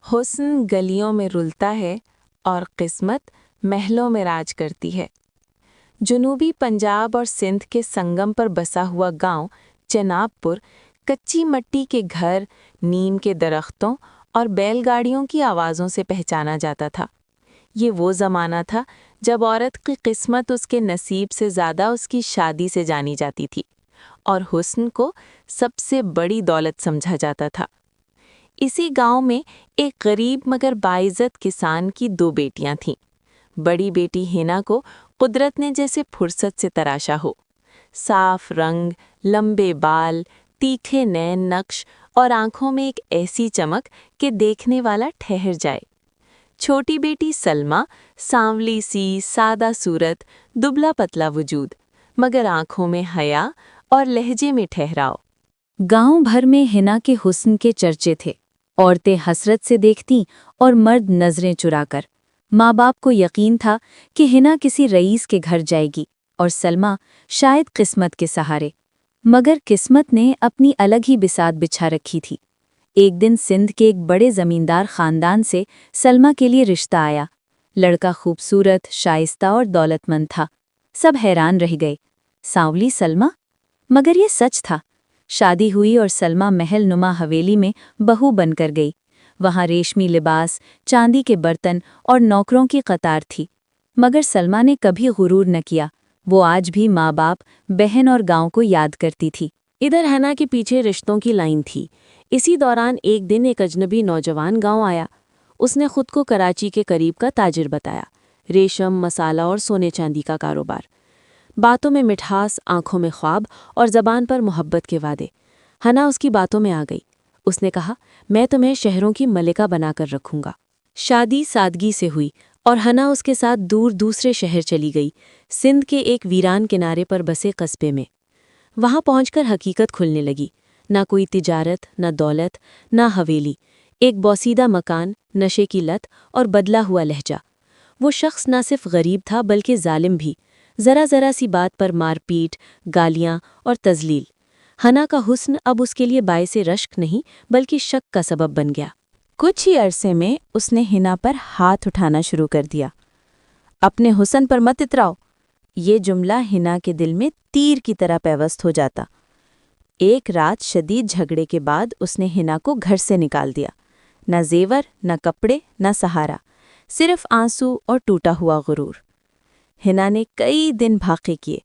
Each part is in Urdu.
حسن گلیوں میں رلتا ہے اور قسمت محلوں میں راج کرتی ہے۔ جنوبی پنجاب اور سندھ کے سنگم پر بسا ہوا گاؤں چناب پور کچی مٹی کے گھر، نیم کے درختوں اور بیل گاڑیوں کی آوازوں سے پہچانا جاتا تھا۔ یہ وہ زمانہ تھا جب عورت کی قسمت اس کے نصیب سے زیادہ اس کی شادی سے جانی جاتی تھی اور حسن کو سب سے بڑی دولت سمجھا جاتا تھا۔ اسی گاؤں میں ایک غریب مگر باعزت کسان کی 2 بیٹیاں تھیں۔ بڑی بیٹی ہنا کو قدرت نے جیسے فرصت سے تراشا ہو۔ صاف رنگ، لمبے بال، تیکھے نین نقش اور آنکھوں میں ایک ایسی چمک کہ دیکھنے والا ٹھہر جائے۔ چھوٹی بیٹی سلمیٰ، سانولی سی سادہ صورت، دبلا پتلا وجود، مگر آنکھوں میں حیا اور لہجے میں ٹھہراؤ۔ گاؤں بھر میں ہنا کے حسن کے چرچے تھے۔ عورتیں حسرت سے دیکھتیں اور مرد نظریں چرا کر۔ ماں باپ کو یقین تھا کہ ہنا کسی رئیس کے گھر جائے گی اور سلمیٰ شاید قسمت کے سہارے، مگر قسمت نے اپنی الگ ہی بساط بچھا رکھی تھی۔ ایک دن سندھ کے ایک بڑے زمیندار خاندان سے سلمیٰ کے لیے رشتہ آیا۔ لڑکا خوبصورت، شائستہ اور دولت مند تھا۔ سب حیران رہ گئے، سانولی سلمیٰ؟ مگر یہ سچ تھا۔ شادی ہوئی اور سلمیٰ محل نما حویلی میں بہو بن کر گئی۔ وہاں ریشمی لباس، چاندی کے برتن اور نوکروں کی قطار تھی، مگر سلمیٰ نے کبھی غرور نہ کیا۔ وہ آج بھی ماں باپ، بہن اور گاؤں کو یاد کرتی تھی۔ ادھر ہنا کے پیچھے رشتوں کی لائن تھی۔ اسی دوران ایک دن ایک اجنبی نوجوان گاؤں آیا۔ اس نے خود کو کراچی کے قریب کا تاجر بتایا۔ ریشم، مسالہ اور سونے چاندی کا کاروبار۔ باتوں میں مٹھاس، آنکھوں میں خواب اور زبان پر محبت کے وعدے۔ ہنا اس کی باتوں میں آ گئی۔ اس نے کہا، میں تمہیں شہروں کی ملکہ بنا کر رکھوں گا۔ شادی سادگی سے ہوئی اور ہنا اس کے ساتھ دور دوسرے شہر چلی گئی، سندھ کے ایک ویران کنارے پر بسے قصبے میں۔ وہاں پہنچ کر حقیقت کھلنے لگی۔ نہ کوئی تجارت، نہ دولت، نہ حویلی، ایک بوسیدہ مکان، نشے کی لت اور بدلا ہوا لہجہ۔ وہ شخص نہ صرف غریب تھا بلکہ ظالم بھی، ذرا ذرا سی بات پر مار پیٹ، گالیاں اور تذلیل۔ ہنا کا حسن اب اس کے لیے باعث رشک نہیں بلکہ شک کا سبب بن گیا۔ کچھ ہی عرصے میں اس نے ہنا پر ہاتھ اٹھانا شروع کر دیا۔ اپنے حسن پر مت اتراؤ، یہ جملہ ہنا کے دل میں تیر کی طرح پیوست ہو جاتا۔ ایک رات شدید جھگڑے کے بعد اس نے ہنا کو گھر سے نکال دیا۔ نہ زیور، نہ کپڑے، نہ سہارا، صرف آنسو اور ٹوٹا ہوا غرور۔ ہنا نے کئی دن بھاقے کیے۔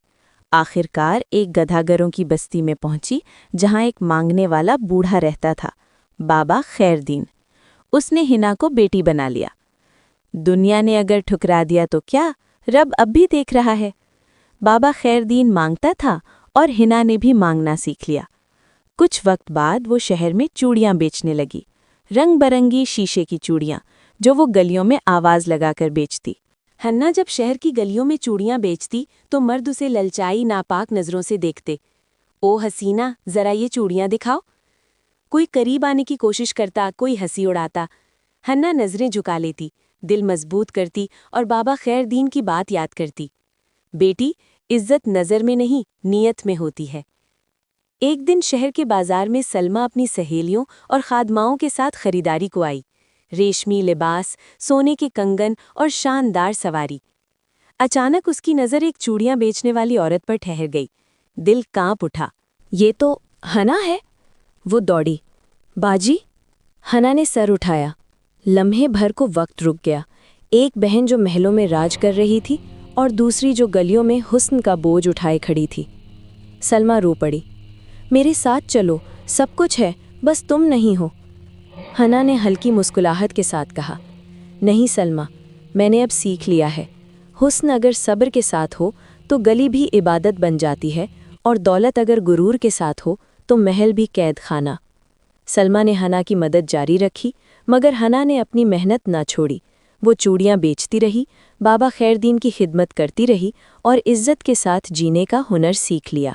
آخر کار ایک گدھاگروں کی بستی میں پہنچی جہاں ایک مانگنے والا بوڑھا رہتا تھا، بابا خیر دین۔ اس نے ہنا کو بیٹی بنا لیا۔ دنیا نے اگر ٹھکرا دیا تو کیا، رب اب بھی دیکھ رہا ہے۔ بابا خیر دین مانگتا تھا اور ہنا نے بھی مانگنا سیکھ لیا۔ کچھ وقت بعد وہ شہر میں چوڑیاں بیچنے لگی، رنگ برنگی شیشے کی چوڑیاں جو وہ گلیوں میں آواز لگا کر بیچتی۔ ہنا جب شہر کی گلیوں میں چوڑیاں بیچتی تو مرد اسے للچائی ناپاک نظروں سے دیکھتے۔ او حسینہ، ذرا یہ چوڑیاں دکھاؤ۔ کوئی قریب آنے کی کوشش کرتا، کوئی ہنسی اڑاتا۔ ہنا نظریں جھکا لیتی، دل مضبوط کرتی اور بابا خیر دین کی بات یاد کرتی۔ بیٹی، عزت نظر میں نہیں، نیت میں ہوتی ہے۔ ایک دن شہر کے بازار میں سلمیٰ اپنی سہیلیوں اور خادماؤں کے ساتھ خریداری کو آئی۔ ریشمی لباس، سونے کے کنگن اور شاندار سواری۔ اچانک اس کی نظر ایک چوڑیاں بیچنے والی عورت پر ٹھہر گئی۔ دل کانپ اٹھا۔ یہ تو ہنا ہے۔ وہ دوڑی۔ باجی؟ ہنا نے سر اٹھایا۔ لمحے بھر کو وقت رک گیا۔ ایک بہن جو محلوں میں راج کر رہی تھی اور دوسری جو گلیوں میں حسن کا بوجھ اٹھائے کھڑی تھی۔ سلمیٰ رو پڑی۔ میرے ساتھ چلو، سب کچھ ہے، بس تم نہیں ہو۔ ہنا نے ہلکی مسکراہٹ کے ساتھ کہا، نہیں سلمیٰ، میں نے اب سیکھ لیا ہے۔ حسن اگر صبر کے ساتھ ہو تو گلی بھی عبادت بن جاتی ہے، اور دولت اگر غرور کے ساتھ ہو تو محل بھی قید خانہ۔ سلمیٰ نے ہنا کی مدد جاری رکھی، مگر ہنا نے اپنی محنت نہ چھوڑی۔ وہ چوڑیاں بیچتی رہی، بابا خیر دین کی خدمت کرتی رہی اور عزت کے ساتھ جینے کا ہنر سیکھ لیا۔